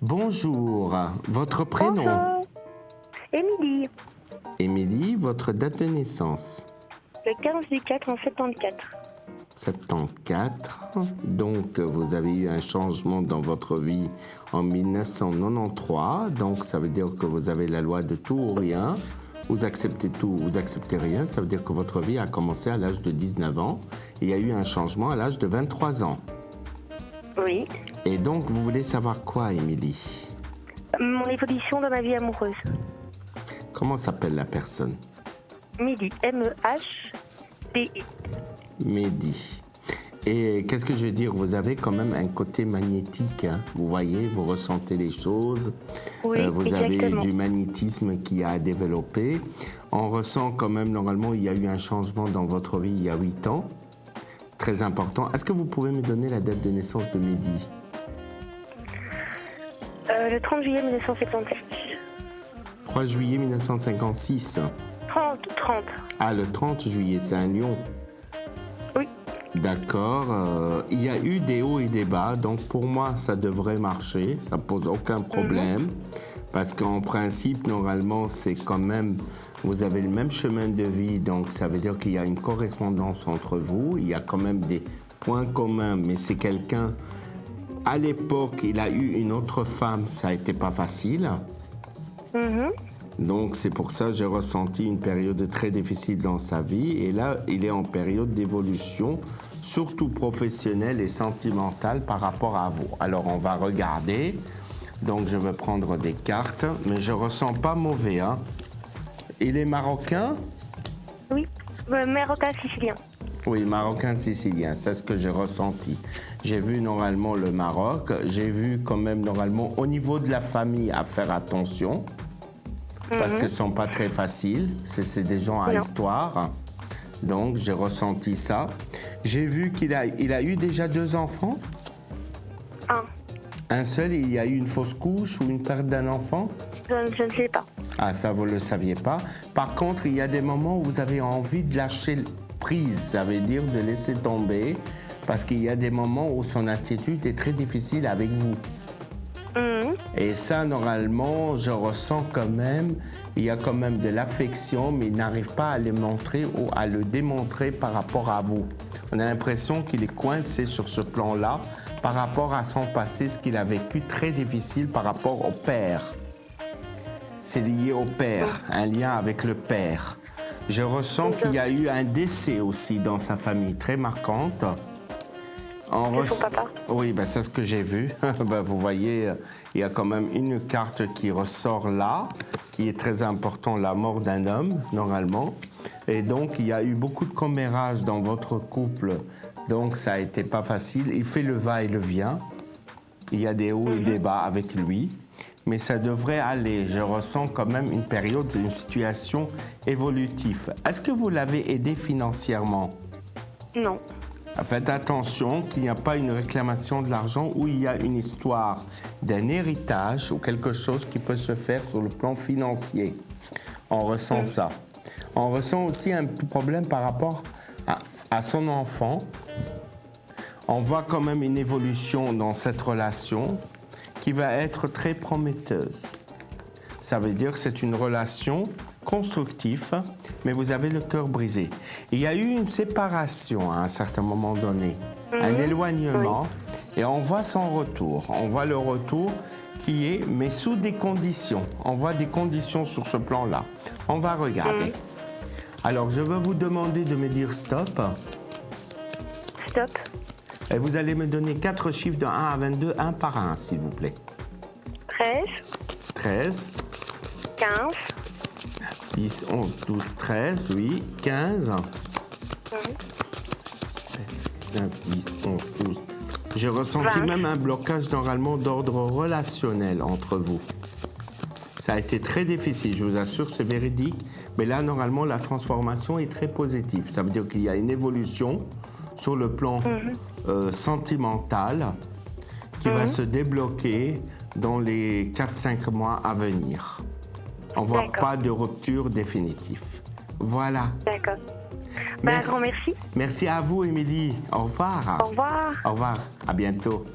Bonjour, votre prénom? Bonjour. Émilie, Émilie, votre date de naissance? le 15 du 4 en 74. 74. Donc, vous avez eu un changement dans votre vie en 1993. Donc, ça veut dire que vous avez la loi de tout ou rien. Vous acceptez tout, vous acceptez rien. Ça veut dire que votre vie a commencé à l'âge de 19 ans. Et il y a eu un changement à l'âge de 23 ans. Oui. Et donc, vous voulez savoir quoi, Émilie? Mon évolution dans ma vie amoureuse. Comment s'appelle la personne? Mehdi, M-E-H-D-I. Mehdi. Et qu'est-ce que je veux dire? Vous avez quand même un côté magnétique, hein? Vous voyez, vous ressentez les choses. Oui, vous avez exactement. du magnétisme qui a développé. On ressent quand même, normalement, il y a eu un changement dans votre vie il y a 8 ans. Très important. Est-ce que vous pouvez me donner la date de naissance de Mehdi? Le 30 juillet 1976. 3 juillet 1956. 30. Ah, le 30 juillet, c'est un lion. Oui. D'accord. Il y a eu des hauts et des bas, donc pour moi, ça devrait marcher. Ça ne pose aucun problème. Parce qu'en principe, normalement, c'est quand même... Vous avez le même chemin de vie, donc ça veut dire qu'il y a une correspondance entre vous. Il y a quand même des points communs, mais c'est quelqu'un... À l'époque, il a eu une autre femme. Ça n'a été pas facile. Donc, c'est pour ça que j'ai ressenti une période très difficile dans sa vie. Et là, il est en période d'évolution, surtout professionnelle et sentimentale par rapport à vous. Alors, on va regarder. Donc, je vais prendre des cartes, mais je ne ressens pas mauvais. Hein. Il est marocain? Oui. Marocain sicilien. Oui, marocain-sicilien, c'est ce que j'ai ressenti. J'ai vu normalement le Maroc. J'ai vu quand même normalement au niveau de la famille à faire attention. Parce qu'ils ne sont pas très faciles. C'est des gens à histoire. Donc, j'ai ressenti ça. J'ai vu qu'il a eu déjà 2 enfants. Un seul, il y a eu une fausse couche ou une perte d'un enfant? Je ne sais pas. Ah, ça, vous ne le saviez pas. Par contre, il y a des moments où vous avez envie de lâcher prise. Ça veut dire de laisser tomber. Parce qu'il y a des moments où son attitude est très difficile avec vous. Et ça, normalement, je ressens quand même, il y a quand même de l'affection, mais il n'arrive pas à le montrer ou à le démontrer par rapport à vous. On a l'impression qu'il est coincé sur ce plan-là par rapport à son passé, ce qu'il a vécu très difficile par rapport au père. C'est lié au père, un lien avec le père. Je ressens qu'il y a eu un décès aussi dans sa famille, très marquante. De son papa. Oui, ben, c'est ce que j'ai vu. Ben, vous voyez, il y a quand même une carte qui ressort là, qui est très important, la mort d'un homme, normalement. Et donc, il y a eu beaucoup de commérages dans votre couple. Donc, ça a été pas facile. Il fait le va et le vient. Il y a des hauts et des bas avec lui. Mais ça devrait aller. Je ressens quand même une période, une situation évolutive. Est-ce que vous l'avez aidé financièrement? Non. Faites attention qu'il n'y a pas une réclamation de l'argent ou il y a une histoire d'un héritage ou quelque chose qui peut se faire sur le plan financier. On ressent ça. On ressent aussi un problème par rapport à son enfant. On voit quand même une évolution dans cette relation qui va être très prometteuse. Ça veut dire que c'est une relation constructive, mais vous avez le cœur brisé. Il y a eu une séparation à un certain moment donné, un éloignement, et on voit son retour. On voit le retour qui est, mais sous des conditions. On voit des conditions sur ce plan-là. On va regarder. Alors, je vais vous demander de me dire stop. Stop. Et vous allez me donner 4 chiffres de 1 à 22, un par un, s'il vous plaît. 13. 13. 15. 10, 11, 12, 13, oui. 15. 7, 9, 10, 11, 12. J'ai ressenti 20. même un blocage normalement d'ordre relationnel entre vous. Ça a été très difficile, je vous assure, c'est véridique. Mais là, normalement, la transformation est très positive. Ça veut dire qu'il y a une évolution sur le plan sentimental qui va se débloquer dans les 4-5 mois à venir. On ne voit pas de rupture définitive. Voilà. D'accord. Un grand merci. Merci à vous, Émilie. Au revoir. Au revoir. Au revoir. À bientôt.